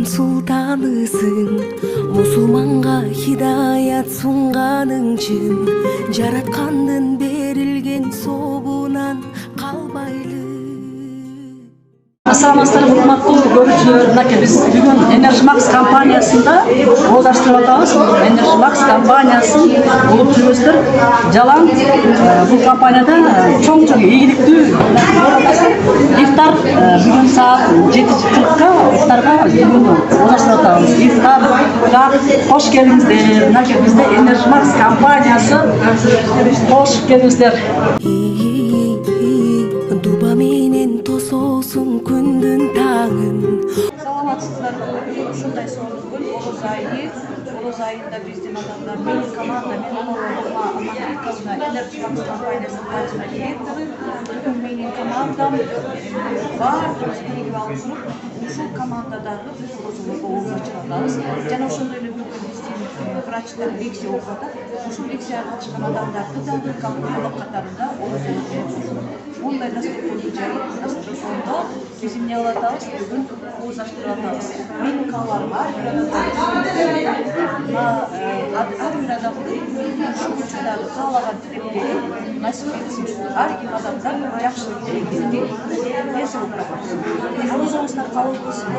султанысың, мусулманга хидаят сунганың чын, жараткандын берилген соогунан калбайлы. Саламатсыздарбы, урматтуу көрүүчүлөр. Мынакей биз бүгүн Energy Max компаниясында ооздаштырып атабыз. Energy Max компаниясын улуп жүргүздөр жалаң бул компанияда чоң ийгиликтүү ифтар бүгүн саат 7:40 ифтарга бүгүн ооздаштырып атабыз. Ифтарга кош келиңиздер. Мынакей бизде Energy Max компаниясы кош келиңиздер. Дуба менен тососуң күндүн таңын. Саламатсыздарбы, ушундай сонун күн Ороз айында биздин адамдар менин команда Америкалда Energy Max компаниясынын башчы директору бүгүн менин командам баардыгыбыз биригип алып туруп ушул командадагы бүт орозолорго ооз ачып атабыз. Жана ошондой эле бүгүн биздин врачтар лекция окуп атат. Ушул лекцияга катышкан адамдарды дагы компания катарында орозолор мындай дастурконду жайып, дастуркондо биз эмне кылып атабыз? Бүгүн ооздаштырып атабыз. Менин кааларым ар бир адамдын ушул учурдагы каалаган тилектери насип этсин. Ар ким адамдар жакшылык тилегибизди жасап атабыз. Оозуңуздар кабыл болсун.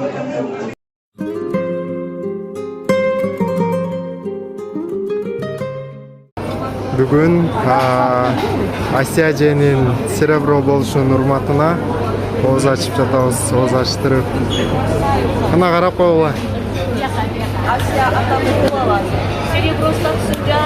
Бүгүн Асия эженин серебро болушунун урматына ооз ачып жатабыз. Ооз ачтырып кана карап койгула. Асия атамды кылабыз. Серебро статусунда